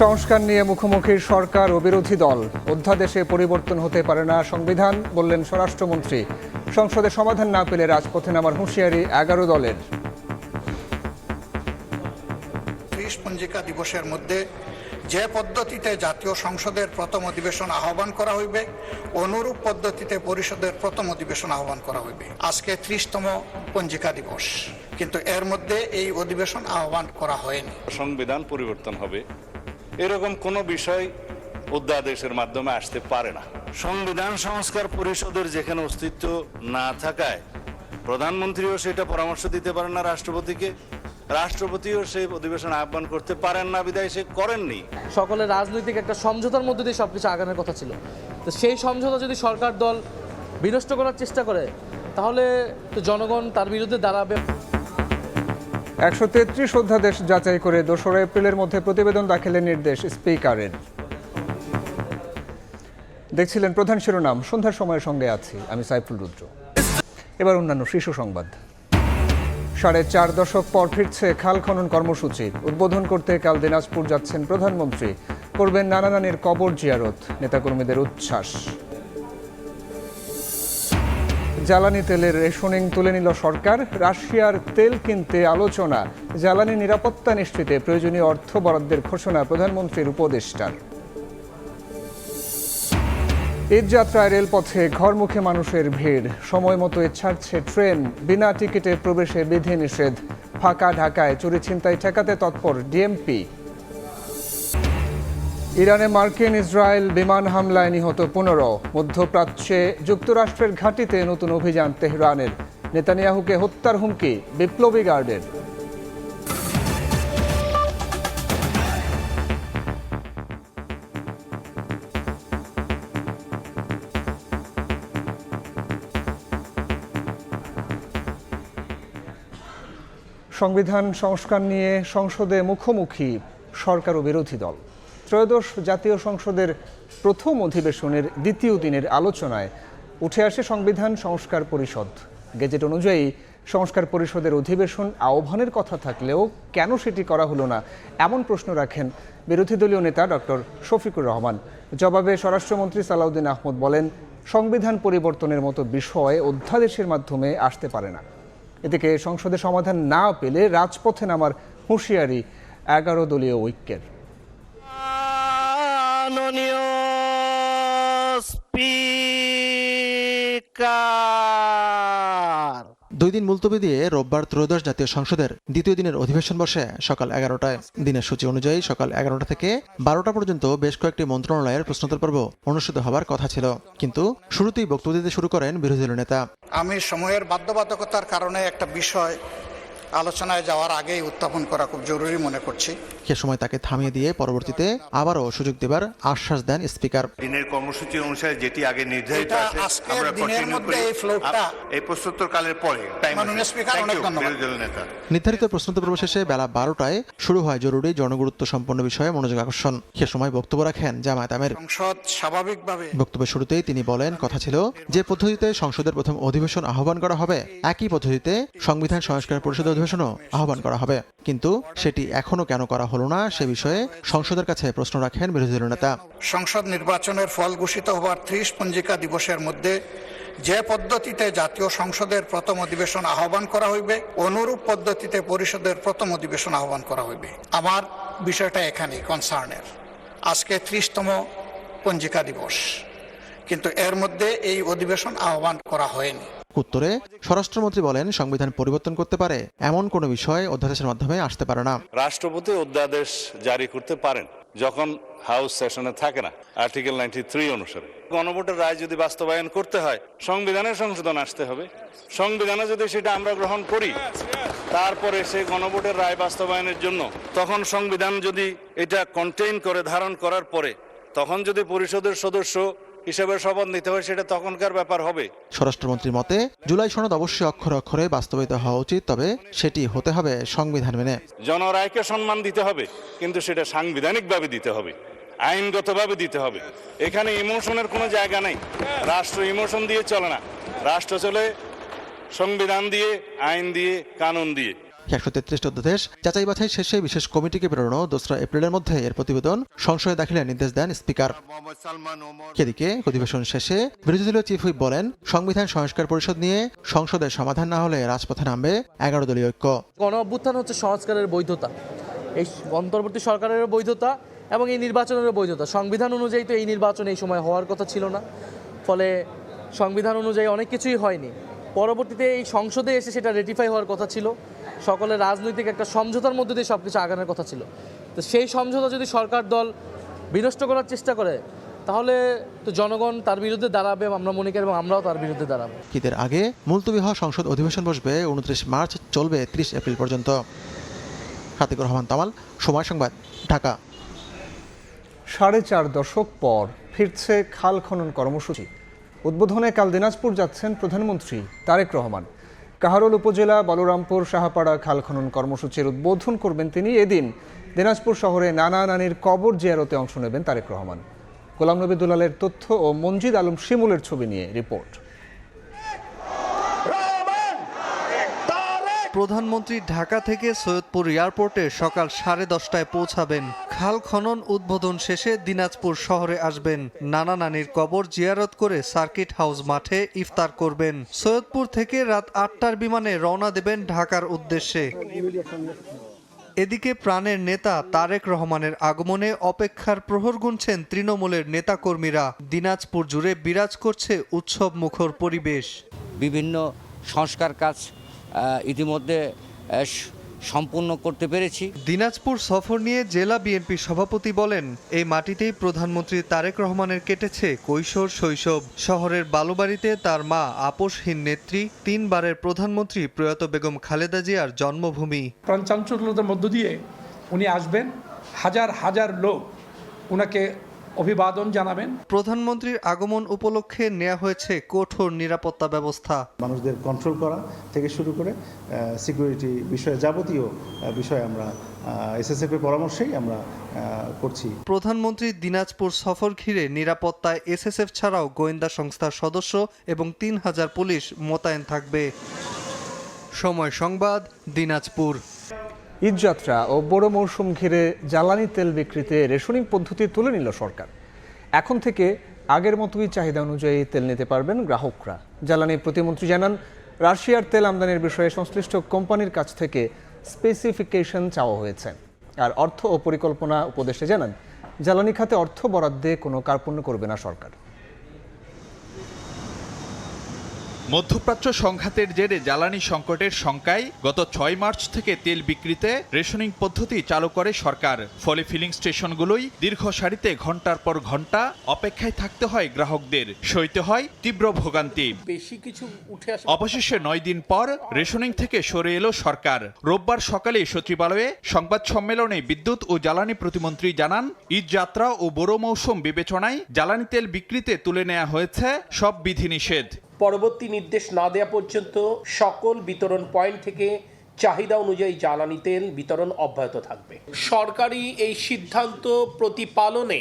সংস্কার নিয়ে মুখোমুখি সরকার ও বিরোধী দল। অধ্যাদেশে পরিবর্তন হতে পারে না সংবিধান, বললেন স্বরাষ্ট্রমন্ত্রী। সংসদে সমাধান না পেলে রাজপথে নামার হুঁশিয়ারি 11 দলের। 30 পঞ্জিকা দিবসের মধ্যে যে পদ্ধতিতে জাতীয় সংসদের প্রথম অধিবেশন আহ্বান করা হইবে, অনুরূপ পদ্ধতিতে পরিষদের প্রথম অধিবেশন আহ্বান করা হইবে। আজকে 30তম পঞ্জিকা দিবস, কিন্তু এর মধ্যে এই অধিবেশন আহ্বান করা হয়নি। সংবিধান পরিবর্তন হবে এরকম কোনো বিষয় অধ্যাদেশের মাধ্যমে আসতে পারে না। সংবিধান সংস্কার পরিষদের যেখানে অস্তিত্ব না থাকায় প্রধানমন্ত্রীও সেটা পরামর্শ দিতে পারেন না রাষ্ট্রপতিকে, রাষ্ট্রপতিও সেই অধিবেশন আহ্বান করতে পারেন না, বিধায় সে করেননি। সকলের রাজনৈতিক একটা সমঝোতার মধ্যে দিয়ে সবকিছু আগানোর কথা ছিল। তো সেই সমঝোতা যদি সরকার দল বিনষ্ট করার চেষ্টা করে, তাহলে তো জনগণ তার বিরুদ্ধে দাঁড়াবে। 133 অধ্যাদেশ যাচাই করে 2রা এপ্রিলের মধ্যে প্রতিবেদন দাখিলের নির্দেশ স্পিকারের। দেখছিলেন প্রধান শিরোনাম। সন্ধ্যার সময়ের সঙ্গে আছি আমি সাইফুল রুদ্র। এবার অন্যান্য শীর্ষ সংবাদ। 4.5 দশক পর ফিরছে খাল খনন কর্মসূচি। উদ্বোধন করতে কাল দিনাজপুর যাচ্ছেন প্রধানমন্ত্রী। করবেন নানা নানির কবর জিয়ারত, নেতাকর্মীদের উচ্ছ্বাস। জ্বালানি তেলের রেশনিং তুলে নিল সরকার। রাশিয়ার তেল কিনতে আলোচনা। জ্বালানি নিরাপত্তা নিশ্চিতে প্রয়োজনীয় অর্থ বরাদ্দের ঘোষণা প্রধানমন্ত্রীর উপদেষ্টার। ঈদযাত্রায় রেলপথে ঘরমুখে মানুষের ভিড়। সময় মতো ছাড়ছে ট্রেন। বিনা টিকিটে প্রবেশে বিধিনিষেধ। ফাঁকা ঢাকায় চুরি ছিনতাই ঠেকাতে তৎপর ডিএমপি। ইরানে মার্কিন ইসরায়েল বিমান হামলায় নিহত 15। মধ্যপ্রাচ্যে যুক্তরাষ্ট্রের ঘাঁটিতে নতুন অভিযান তেহরানের। নেতানিয়াহুকে হত্যার হুমকি বিপ্লবী গার্ডের। সংবিধান সংস্কার নিয়ে সংসদে মুখোমুখি সরকার ও বিরোধী দল। ত্রয়োদশ জাতীয় সংসদের প্রথম অধিবেশনের দ্বিতীয় দিনের আলোচনায় উঠে আসে সংবিধান সংস্কার পরিষদ। গেজেট অনুযায়ী সংস্কার পরিষদের অধিবেশন আহ্বানের কথা থাকলেও কেন সেটি করা হলো না, এমন প্রশ্ন রাখেন বিরোধী দলীয় নেতা ডক্টর শফিকুর রহমান। জবাবে স্বরাষ্ট্রমন্ত্রী সালাউদ্দিন আহমদ বলেন, সংবিধান পরিবর্তনের মতো বিষয় অধ্যাদেশের মাধ্যমে আসতে পারে না। এদিকে সংসদে সমাধান না পেলে রাজপথে নামার হুঁশিয়ারি 11 দলীয় ঐক্যের। দুই দিন মুলতবি দিয়ে রোববার ত্রয়োদশ জাতীয় সংসদের দ্বিতীয় দিনের অধিবেশন বসে সকাল 11টায়। দিনের সূচি অনুযায়ী সকাল 11টা থেকে 12টা পর্যন্ত বেশ কয়েকটি মন্ত্রণালয়ের প্রশ্নোত্তর পর্ব অনুষ্ঠিত হবার কথা ছিল, কিন্তু শুরুতেই বক্তব্য দিতে শুরু করেন বিরোধী দলীয় নেতা। আমি সময়ের বাধ্যবাধকতার কারণে একটা বিষয় আলোচনায় যাওয়ার আগেই উত্থাপন করা খুব জরুরি মনে করছি। সে সময় তাকে থামিয়ে দিয়ে পরবর্তীতে আবারও সুযোগ দেবার আশ্বাস দেন স্পিকার। দিনের কর্মসূচি অনুসারে যেটি আগে নির্ধারিত আছে আমরা কন্টিনিউ করি এই প্রশ্নোত্তরকালের পরে। নির্ধারিত প্রশ্নোত্তর পর্ব শেষে বেলা 12টায় শুরু হয় জরুরি জনগুরুত্ব সম্পন্ন বিষয়ে মনোযোগ আকর্ষণ। সে সময় বক্তব্য রাখেন জামায়াত আমির। সংসদ স্বাভাবিকভাবে বক্তব্যের শুরুতেই তিনি বলেন, কথা ছিল যে পদ্ধতিতে সংসদের প্রথম অধিবেশন আহ্বান করা হবে, একই পদ্ধতিতে সংবিধান সংস্কার পরিষদের অধিবেশনও আহ্বান করা হবে, কিন্তু সেটি এখনো কেন করা হলো না সে বিষয়ে সংসদের কাছে প্রশ্ন রাখেন বিরোধী দলীয় নেতা। সংসদ নির্বাচনের ফল ঘোষিত হওয়ার 30 পঞ্জিকা দিবসের মধ্যে যে পদ্ধতিতে জাতীয় সংসদের প্রথম অধিবেশন আহ্বান করা হইবে, অনুরূপ পদ্ধতিতে পরিষদের প্রথম অধিবেশন আহ্বান করা হইবে। আমার বিষয়টা এখানেই কনসার্নের। আজকে 30তম পঞ্জিকা দিবস, কিন্তু এর মধ্যে এই অধিবেশন আহ্বান করা হয়নি। উত্তরে স্বরাষ্ট্রমন্ত্রী বলেন, সংবিধান পরিবর্তন করতে পারে এমন কোনো বিষয় অধ্যাদেশের মাধ্যমে আসতে পারে না। রাষ্ট্রপতি অধ্যাদেশ জারি করতে পারেন যখন হাউস সেশনে থাকে না, আর্টিকেল 93 অনুসারে। গণভোটের রায় যদি বাস্তবায়ন করতে হয়, সংবিধানের সংশোধন আসতে হবে। সংবিধানে যদি সেটা আমরা গ্রহণ করি, তারপরে সেই গণভোটের রায় বাস্তবায়নের জন্য তখন সংবিধান যদি এটা কন্টেইন করে ধারণ করার পরে তখন যদি পরিষদের সদস্য হিসেবে শপথ নিতে হয়, সেটা তখনকার ব্যাপার হবে। স্বরাষ্ট্রমন্ত্রীর মতে জুলাই সনদ অবশ্যই অক্ষরে অক্ষরে বাস্তবায়িত হওয়া উচিত, তবে সেটি হতে হবে সংবিধান মেনে। জনরায়কে সম্মান দিতে হবে, কিন্তু সেটা সাংবিধানিকভাবে দিতে হবে, আইনগতভাবে দিতে হবে। এখানে ইমোশনের কোনো জায়গা নেই। রাষ্ট্র ইমোশন দিয়ে চলে না, রাষ্ট্র চলে সংবিধান দিয়ে, আইন দিয়ে, কানুন দিয়ে। 133টি অধ্যাদেশ যাচাই বাছাই শেষে বিশেষ কমিটিকে প্রেরণও 2 এপ্রিলের মধ্যে এর প্রতিবেদন সংসদে দাখিলের নির্দেশ দেন স্পিকার। এদিকে অধিবেশন শেষে বিরোধী দলীয় চিফ হুইপ বলেন, সংবিধান সংস্কার পরিষদ নিয়ে সংসদের সমাধান না হলে রাজপথে নামবে 11 দলীয় ঐক্য। গণ অভ্যুত্থান হচ্ছে সংস্কারের বৈধতা, এই অন্তর্বর্তী সরকারের বৈধতা এবং এই নির্বাচনের বৈধতা। সংবিধান অনুযায়ী তো এই নির্বাচন এই সময় হওয়ার কথা ছিল না, ফলে সংবিধান অনুযায়ী অনেক কিছুই হয়নি। পরবর্তীতে এই সংসদে এসে সেটা রেটিফাই হওয়ার কথা ছিল, সকলের রাজনৈতিক একটা সমঝোতার মধ্যে দিয়ে সব কিছু আগানোর কথা ছিল। তো সেই সমঝোতা যদি সরকার দল বিনষ্ট করার চেষ্টা করে, তাহলে তো জনগণ তার বিরুদ্ধে দাঁড়াবে, আমরা মনে করি, এবং আমরাও তার বিরুদ্ধে দাঁড়াবো। ঈদের আগে মুলতবি হওয়া সংসদ অধিবেশন বসবে 29 মার্চ, চলবে 30 এপ্রিল পর্যন্ত। খাতিকুর রহমান তামাল, সময় সংবাদ, ঢাকা। 4.5 দশক পর ফিরছে খাল খনন কর্মসূচি। উদ্বোধনে কাল দিনাজপুর যাচ্ছেন প্রধানমন্ত্রী তারেক রহমান। কাহারোল উপজেলা বলরামপুর শাহপাড়া খাল খনন কর্মসূচির উদ্বোধন করবেন তিনি। এদিন দিনাজপুর শহরে নানা নানির কবর জিয়ারতে অংশ নেবেন তারেক রহমান। গোলাম নবী দুলালের তথ্য ও মনজিদ আলম শিমুলের ছবি নিয়ে রিপোর্ট। প্রধানমন্ত্রী ঢাকা থেকে সৈয়দপুর এয়ারপোর্টে সকাল 10:30টায় পৌঁছাবেন। খাল খনন উদ্বোধন শেষে দিনাজপুর শহরে আসবেন। নানা নানির কবর জিয়ারত করে সার্কিট হাউস মাঠে ইফতার করবেন। সৈয়দপুর থেকে রাত 8টার বিমানে রওনা দেবেন ঢাকার উদ্দেশ্যে। এদিকে প্রাণের নেতা তারেক রহমানের আগমনে অপেক্ষার প্রহর গুনছেন তৃণমূলের নেতাকর্মীরা। দিনাজপুর জুড়ে বিরাজ করছে উৎসব মুখর পরিবেশ। বিভিন্ন সংস্কার কাজ ইতিমধ্যে সম্পূর্ণ করতে পেরেছি। দিনাজপুর সফর নিয়ে জেলা বিএনপি সভাপতি বলেন, এই মাটিতেই প্রধানমন্ত্রী তারেক রহমানের কেটেছে কৈশোর শৈশব। শহরের বালুবাড়িতে তার মা আপোষহীন নেত্রী 3 বারের প্রধানমন্ত্রী প্রয়াত বেগম খালেদা জিয়ার জন্মভূমি। প্রাণচাঞ্চল্যতার মধ্য দিয়ে উনি আসবেন, হাজার হাজার লোক উনাকে অভিবাদন জানাবেন। প্রধানমন্ত্রীর আগমন উপলক্ষে নেওয়া হয়েছে কঠোর নিরাপত্তা ব্যবস্থা। মানুষদের কন্ট্রোল করা থেকে শুরু করে সিকিউরিটি বিষয়ে যাবতীয় বিষয় আমরা এসএসএফ এর পরামর্শেই আমরা করছি। প্রধানমন্ত্রী দিনাজপুর সফর ঘিরে নিরাপত্তায় এসএসএফ ছাড়াও গোয়েন্দা সংস্থার সদস্য এবং 3000 পুলিশ মোতায়েন থাকবে। সময় সংবাদ, দিনাজপুর। ঈদযাত্রা ও বড় মৌসুম ঘিরে জ্বালানি তেল বিক্রিতে রেশনিং পদ্ধতি তুলে নিল সরকার। এখন থেকে আগের মতোই চাহিদা অনুযায়ী তেল নিতে পারবেন গ্রাহকরা। জ্বালানি প্রতিমন্ত্রী জানান, রাশিয়ার তেল আমদানির বিষয়ে সংশ্লিষ্ট কোম্পানির কাছ থেকে স্পেসিফিকেশন চাওয়া হয়েছে। আর অর্থ ও পরিকল্পনা উপদেষ্টা জানান, জ্বালানি খাতে অর্থ বরাদ্দে কোনো কার্পণ্য করবে না সরকার। মধ্যপ্রাচ্য সংঘাতের জেরে জ্বালানি সংকটের শঙ্কায় গত 6 মার্চ থেকে তেল বিক্রিতে রেশনিং পদ্ধতি চালু করে সরকার। ফলে ফিলিং স্টেশনগুলোই দীর্ঘ সারিতে ঘন্টার পর ঘন্টা অপেক্ষায় থাকতে হয় গ্রাহকদের, সইতে হয় তীব্র ভোগান্তি। অবশেষে 9 দিন পর রেশনিং থেকে সরে এলো সরকার। রোববার সকালে সচিবালয়ে সংবাদ সম্মেলনে বিদ্যুৎ ও জ্বালানি প্রতিমন্ত্রী জানান, ঈদযাত্রা ও বড় মৌসুম বিবেচনায় জ্বালানি তেল বিক্রিতে তুলে নেওয়া হয়েছে সব বিধিনিষেধ। পরবর্তী নির্দেশ না দেওয়া পর্যন্ত সকল বিতরণ পয়েন্ট থেকে চাহিদা অনুযায়ী জ্বালানি তেল বিতরণ অব্যাহত থাকবে। সরকারি এই সিদ্ধান্ত প্রতিপালনে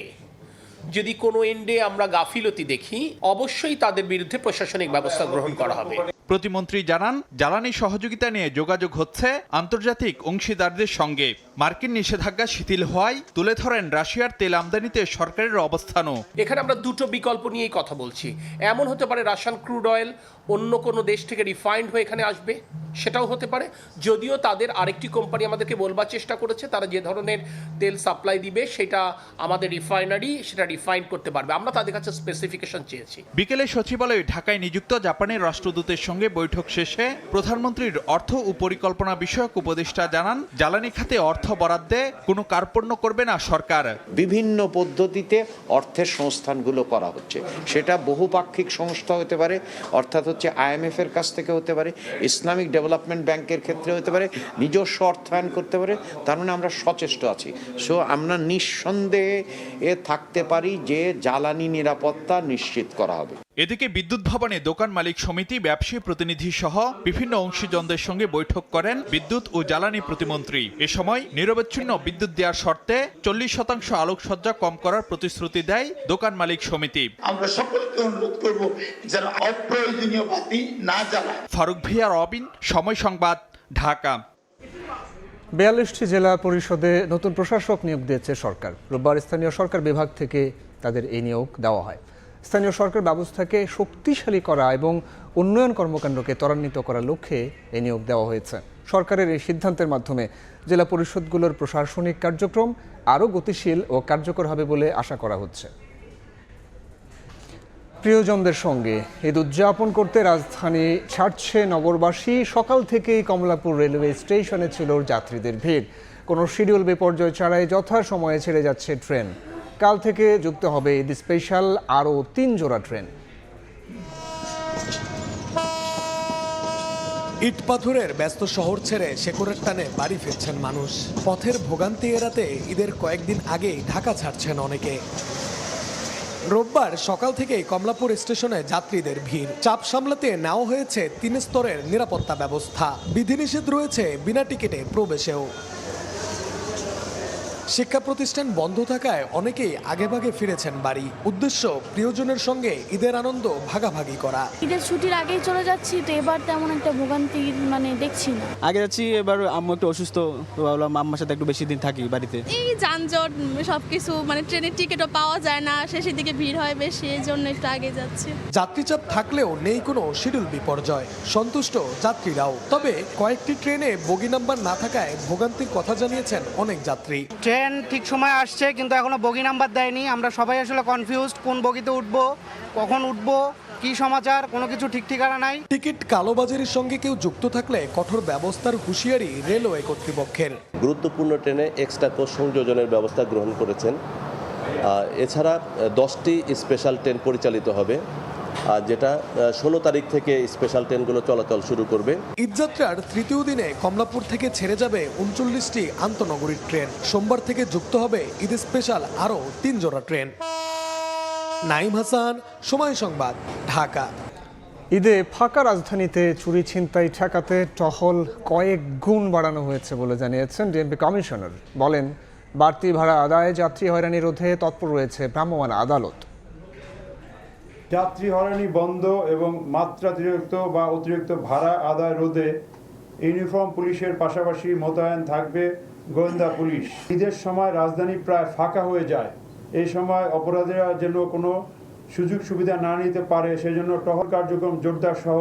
যদি কোনো এন্ডে আমরা গাফিলতি দেখি, অবশ্যই তাদের বিরুদ্ধে প্রশাসনিক ব্যবস্থা গ্রহণ করা হবে। প্রতিমন্ত্রী জানান, জ্বালানি সহযোগিতা নিয়ে যোগাযোগ হচ্ছে আন্তর্জাতিক অংশীদারদের সঙ্গে। মার্কিন নিষেধাজ্ঞা শিথিল হওয়ায় তুলে ধরেন রাশিয়ার তেল আমদানিতে সরকারের অবস্থানও। এখানে আমরা দুটো বিকল্প নিয়েই কথা বলছি। এমন হতে পারে রাশিয়ান ক্রুড অয়েল অন্য কোনো দেশ থেকে রিফাইন্ড হয়ে এখানে আসবে, সেটাও হতে পারে। যদিও তাদের আরেকটি কোম্পানি আমাদেরকে বলবার চেষ্টা করেছে, তারা যে ধরনের তেল সাপ্লাই দিবে সেটা আমাদের রিফাইনারি সেটা রিফাইন করতে পারবে। আমরা তাদের কাছে স্পেসিফিকেশন চেয়েছি। বিকেলে সচিবালয়ে ঢাকায় নিযুক্ত জাপানের রাষ্ট্রদূতের সঙ্গে বৈঠক শেষে প্রধানমন্ত্রীর অর্থ ও পরিকল্পনা বিষয়ক উপদেষ্টা জানান, জ্বালানি খাতে অর্থ বরাদ্দে কোনো কার্পণ্য করবে না সরকার। বিভিন্ন পদ্ধতিতে অর্থের সংস্থানগুলো করা হচ্ছে, সেটা বহুপাক্ষিক সংস্থা হতে পারে, অর্থাৎ হচ্ছে IMF এর কাছ থেকে হতে পারে, ইসলামিক ডেভেলপমেন্ট ব্যাংকের ক্ষেত্রে হতে পারে, নিজস্ব অর্থায়ন করতে পারে। তার মানে আমরা সচেষ্ট আছি। আমরা নিঃসন্দেহে থাকতে পারি যে জ্বালানি নিরাপত্তা নিশ্চিত করা হবে। এদিকে বিদ্যুৎ ভবনে দোকান মালিক সমিতি, ব্যবসায়ী প্রতিনিধি সহ বিভিন্ন অংশীজনদের সঙ্গে বৈঠক করেন বিদ্যুৎ ও জ্বালানি প্রতিমন্ত্রী। এ সময় নিরবচ্ছিন্ন বিদ্যুৎ দেওয়ার শর্তে 40% আলোকসজ্জা কম করার প্রতিশ্রুতি দেয় দোকান মালিক সমিতি। আমরা সকলকে অনুরোধ করব যারা অপ্রয়োজনীয় বাতি না জ্বালায়। ফারুক ভিয়া, রবিন, সময় সংবাদ, ঢাকা। 42টি জেলা পরিষদে নতুন প্রশাসক নিয়োগ দিয়েছে সরকার। রোববার স্থানীয় সরকার বিভাগ থেকে তাদের এই নিয়োগ দেওয়া হয়। স্থানীয় সরকার ব্যবস্থাকে শক্তিশালী করা এবং উন্নয়ন কর্মকাণ্ডকে ত্বরান্বিত করার লক্ষ্যে এই নিয়োগ দেওয়া হয়েছে। সরকারের এই সিদ্ধান্তের মাধ্যমে জেলা পরিষদগুলোর প্রশাসনিক কার্যক্রম আরও গতিশীল ও কার্যকর হবে বলে আশা করা হচ্ছে। প্রিয়জনদের সঙ্গে ঈদ উদযাপন করতে রাজধানী ছাড়ছে নগরবাসী। সকাল থেকেই কমলাপুর রেলওয়ে স্টেশনে ছিল যাত্রীদের ভিড়। কোনো শিডিউল বিপর্যয় ছাড়াই যথাসময়ে ছেড়ে যাচ্ছে ট্রেন। কাল থেকে যুক্ত হবে ঈদ স্পেশাল আরও 3 জোড়া ট্রেন। ইট পাথরের ব্যস্ত শহর ছেড়ে শেকড়ের টানে বাড়ি ফিরছেন মানুষ। পথের ভোগান্তি এড়াতে ঈদের কয়েকদিন আগেই ঢাকা ছাড়ছেন অনেকে। রোববার সকাল থেকেই কমলাপুর স্টেশনে যাত্রীদের ভিড়। চাপ সামলাতে নেওয়া হয়েছে 3 স্তরের নিরাপত্তা ব্যবস্থা। বিধিনিষেধ রয়েছে বিনা টিকিটে প্রবেশেও। শিক্ষা প্রতিষ্ঠান বন্ধ থাকায় অনেকেই আগেভাগে ফিরেছেন বাড়ি। উদ্দেশ্য প্রিয়জনের সঙ্গে ঈদের আনন্দ ভাগাভাগি করা। ঈদের ছুটির আগেই চলে যাচ্ছি, তো এবার তেমন একটা ভোগান্তি দেখছি না। আগে যাচ্ছি, এবার আম্মু একটু অসুস্থ, তো ভাবলাম আম্মার সাথে একটু বেশি দিন থাকি বাড়িতে। এই যানজট সবকিছু ট্রেনের টিকিটও পাওয়া যায় না, শেষের দিকে ভিড় হয় বেশি, এই জন্য একটু আগে যাচ্ছি। যাত্রীচাপ থাকলেও নেই কোনো শিডিউল বিপর্যয়, সন্তুষ্ট যাত্রীরাও। তবে কয়েকটি ট্রেনে বগি নাম্বার না থাকায় ভোগান্তির কথা জানিয়েছেন অনেক যাত্রী। ট্রেন ঠিক সময় আসছে, কিন্তু এখনো বগি নাম্বার দেয়নি। আমরা সবাই আসলে কনফিউজড, কোন বগিতে উঠবো, কখন উঠবো, কি সমাচার, কোনো কিছু ঠিক ঠিকানা নাই। টিকিট কালোবাজারির সঙ্গে কেউ যুক্ত থাকলে কঠোর ব্যবস্থার হুঁশিয়ারি রেলওয়ে কর্তৃপক্ষের। গুরুত্বপূর্ণ ট্রেনে এক্সট্রা কোচ সংযোজনের ব্যবস্থা গ্রহণ করেছেন। এছাড়া 10টি স্পেশাল ট্রেন পরিচালিত হবে, যেটা 16 তারিখ থেকে স্পেশাল ট্রেনগুলো চলাচল শুরু করবে। ঈদযাত্রার তৃতীয় দিনে কমলাপুর থেকে ছেড়ে যাবে 39টি আন্তনগরীর ট্রেন। সোমবার থেকে যুক্ত হবে ঈদ স্পেশাল আরও 3 জোড়া ট্রেন। নাইম হাসান, সময় সংবাদ, ঢাকা। ঈদে ফাঁকা রাজধানীতে চুরি ছিনতাই ঠেকাতে টহল কয়েক গুণ বাড়ানো হয়েছে বলে জানিয়েছেন ডিএমপি কমিশনার। বলেন, বাড়তি ভাড়া আদায়, যাত্রী হয়রানি রোধে তৎপর রয়েছে ভ্রাম্যমাণ আদালত। যাত্রী হয়রানি বন্ধ এবং মাত্রাতিরিক্ত বা অতিরিক্ত ভাড়া আদায় রোধে ইউনিফর্ম পুলিশের পাশাপাশি মোতায়েন থাকবে গোয়েন্দা পুলিশ। ঈদের সময় রাজধানী প্রায় ফাঁকা হয়ে যায়। এই সময় অপরাধীরা যেন কোনো সুযোগ সুবিধা না নিতে পারে, সেজন্য টহল কার্যক্রম জোরদার সহ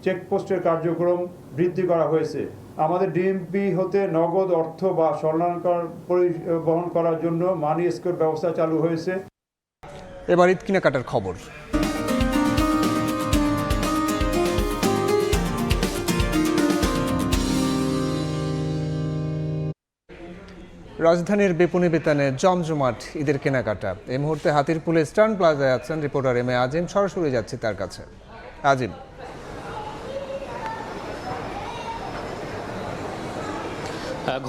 চেকপোস্টের কার্যক্রম বৃদ্ধি করা হয়েছে। আমাদের ডিএমপি হতে নগদ অর্থ বা স্বর্ণালঙ্কার পরিবহন করার জন্য মানি এসকর্ট ব্যবস্থা চালু হয়েছে। এবার ঈদ কেনাকাটার খবর। রাজধানীর বেপনি বেতানে জমজমাট ঈদের কেনাকাটা। এই মুহূর্তে হাতিরপুলে স্টার্ন প্লাজায় আছেন রিপোর্টার এম এ আজিম। সরাসরি যাচ্ছি তার কাছে। আজিম,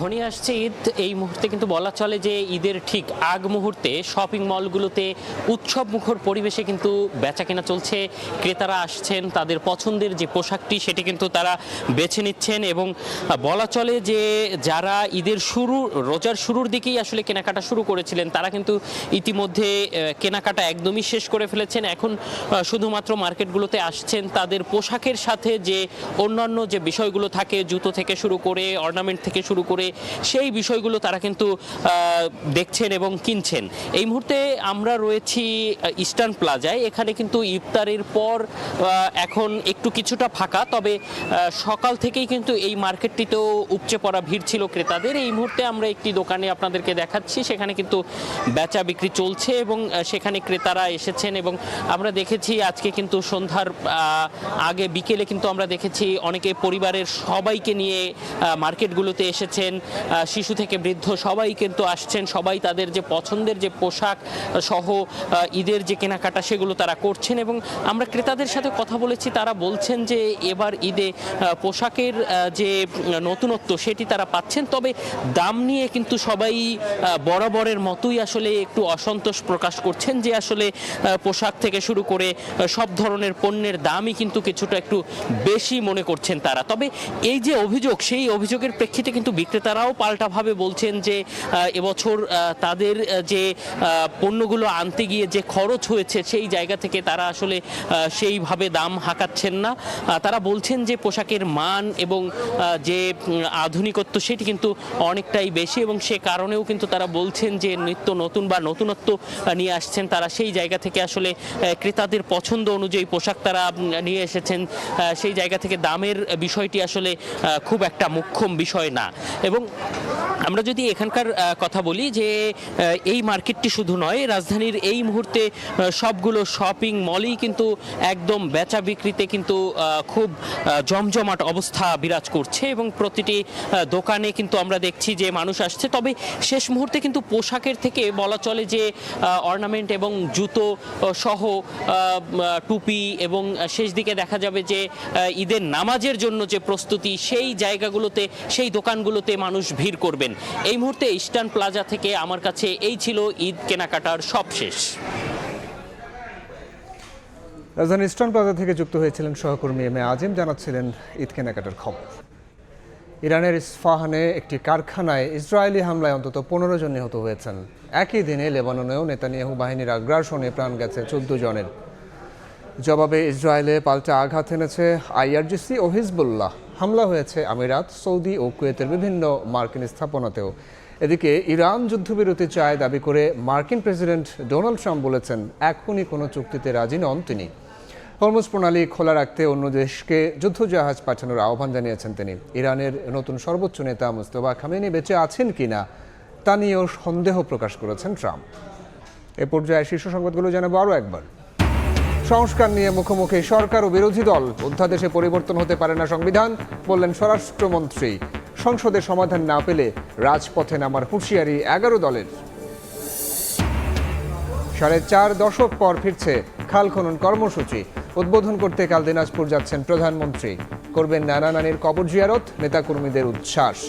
ঘনিয়ে আসছে ঈদ। এই মুহূর্তে কিন্তু বলা চলে যে ঈদের ঠিক আগ মুহূর্তে শপিং মলগুলোতে উৎসব মুখর পরিবেশে কিন্তু বেচাকেনা চলছে। ক্রেতারা আসছেন, তাদের পছন্দের যে পোশাকটি সেটি কিন্তু তারা বেছে নিচ্ছেন এবং বলা চলে যে যারা ঈদের রোজার শুরুর দিকেই আসলে কেনাকাটা শুরু করেছিলেন তারা কিন্তু ইতিমধ্যে কেনাকাটা একদমই শেষ করে ফেলেছেন। এখন শুধুমাত্র মার্কেটগুলোতে আসছেন তাদের পোশাকের সাথে যে অন্যান্য যে বিষয়গুলো থাকে, জুতো থেকে শুরু করে অর্নামেন্ট থেকে শুরু করে সেই বিষয়গুলো তারা কিন্তু দেখছেন এবং কিনছেন। এই মুহূর্তে আমরা রয়েছি ইস্টার্ন প্লাজায়। এখানে কিন্তু ইফতারের পর এখন একটু কিছুটা ফাঁকা, তবে সকাল থেকেই কিন্তু এই মার্কেটটিতেও উপচে পড়া ভিড় ছিল ক্রেতাদের। এই মুহূর্তে আমরা একটি দোকানে আপনাদেরকে দেখাচ্ছি, সেখানে কিন্তু বেচা বিক্রি চলছে এবং সেখানে ক্রেতারা এসেছেন এবং আমরা দেখেছি আজকে কিন্তু সন্ধ্যার আগে বিকেলে কিন্তু আমরা দেখেছি অনেকে পরিবারের সবাইকে নিয়ে মার্কেটগুলোতে এসেছেন। শিশু থেকে বৃদ্ধ সবাই কিন্তু আসছেন, সবাই তাদের যে পছন্দের যে পোশাক সহ ঈদের যে কেনাকাটা সেগুলো তারা করছেন এবং আমরা ক্রেতাদের সাথে কথা বলেছি। তারা বলছেন যে এবার ঈদে পোশাকের যে নতুনত্ব সেটি তারা পাচ্ছেন, তবে দাম নিয়ে কিন্তু সবাই বরাবরের মতোই আসলে একটু অসন্তোষ প্রকাশ করছেন যে আসলে পোশাক থেকে শুরু করে সব ধরনের পণ্যের দামই কিন্তু কিছুটা একটু বেশি মনে করছেন তারা। তবে এই যে অভিযোগ, সেই অভিযোগের প্রেক্ষিতে কিন্তু বিক্রেতারাও পাল্টাভাবে বলছেন যে এবছর তাদের যে পণ্যগুলো আনতে গিয়ে যে খরচ হয়েছে সেই জায়গা থেকে তারা আসলে সেইভাবে দাম হাঁকাচ্ছেন না। তারা বলছেন যে পোশাকের মান এবং যে আধুনিকত্ব সেটি কিন্তু অনেকটাই বেশি, এবং সে কারণেও কিন্তু তারা বলছেন যে নিত্য নতুন বা নতুনত্ব নিয়ে আসছেন তারা। সেই জায়গা থেকে আসলে ক্রেতাদের পছন্দ অনুযায়ী পোশাক তারা নিয়ে এসেছেন। সেই জায়গা থেকে দামের বিষয়টি আসলে খুব একটা মুখ্যম বিষয় না। এবং আমরা যদি এখানকার কথা বলি যে এই মার্কেটটি শুধু নয়, রাজধানীর এই মুহূর্তে সবগুলো শপিং মলই কিন্তু একদম বেচা বিক্রিতে কিন্তু খুব জমজমাট অবস্থা বিরাজ করছে, এবং প্রতিটি দোকানে কিন্তু আমরা দেখছি যে মানুষ আসছে। তবে শেষ মুহূর্তে কিন্তু পোশাকের থেকে বলা চলে যে অর্নামেন্ট এবং জুতো সহ টুপি, এবং শেষ দিকে দেখা যাবে যে ঈদের নামাজের জন্য যে প্রস্তুতি সেই জায়গাগুলোতে, সেই দোকানগুলোতে মানুষ ভিড় করবেন। এই মুহূর্তে ইস্টার্ন প্লাজা থেকে আমার কাছে এই ছিল ঈদ কেনাকাটার সব শেষ। রাজধানী ইস্টার্ন প্লাজা থেকে যুক্ত হয়েছিলেন সহকর্মী এম এ আজিম, জানাচ্ছিলেন ঈদ কেনাকাটার খবর। ইরানের ইস্ফাহানে একটি কারখানায় ইসরায়েলি হামলায় অন্তত 15 জন নিহত হয়েছেন। একই দিনে লেবাননেও নেতানিয়াহু বাহিনীর আগ্রাসনে প্রাণ গেছে 14 জনের। জবাবে ইসরায়েলে পাল্টা আঘাত এনেছে আইআরজিসি ও হিজবুল্লাহ। হামলা হয়েছে আমিরাত, সৌদি ও কুয়েতের বিভিন্ন মার্কিন স্থাপনাতেও। এদিকে ইরান যুদ্ধবিরতি চায় দাবি করে মার্কিন প্রেসিডেন্ট ডোনাল্ড ট্রাম্প বলেছেন এখনই কোনো চুক্তিতে রাজি নন তিনি। হরমুজ প্রণালী খোলা রাখতে অন্য দেশকে যুদ্ধজাহাজ পাঠানোর আহ্বান জানিয়েছেন তিনি। ইরানের নতুন সর্বোচ্চ নেতা মুস্তফা খামেনি বেঁচে আছেন কিনা তা নিয়েও সন্দেহ প্রকাশ করেছেন ট্রাম্প। এ পর্যায়ে শীর্ষ সংবাদগুলো জানাবো আরও একবার। সংস্কার নিয়ে মুখোমুখি সরকার ও বিরোধী দল। অধ্যাদেশে পরিবর্তন হতে পারে না সংবিধান, বললেন স্বরাষ্ট্রমন্ত্রী। সংসদে সমাধান না পেলে রাজপথে নামার হুঁশিয়ারি 11 দলের। 4.5 দশক পর ফিরছে খাল খনন কর্মসূচি। উদ্বোধন করতে কাল দিনাজপুর যাচ্ছেন প্রধানমন্ত্রী। করবেন নানা নানির কবর জিয়ারত, নেতাকর্মীদের উচ্ছ্বাস।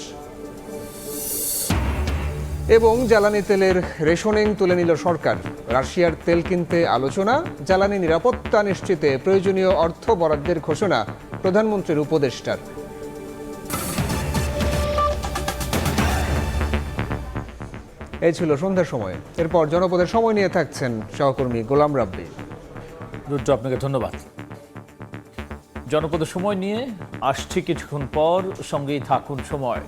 এবং জ্বালানি তেলের রেশনিং তুলে নিল সরকার। রাশিয়ার তেল কিনতে আলোচনা, জ্বালানি নিরাপত্তা নিশ্চিতে প্রয়োজনীয় অর্থ বরাদ্দের ঘোষণা প্রধানমন্ত্রীর উপদেষ্টার। এই ছিল সন্ধ্যার সময়। এরপর জনপদের সময় নিয়ে থাকছেন সহকর্মী গোলাম রাব্বি। রুদ্র, আপনাকে ধন্যবাদ। জনপদের সময় নিয়ে আসছি কিছুক্ষণ পর, সঙ্গেই থাকুন সময়।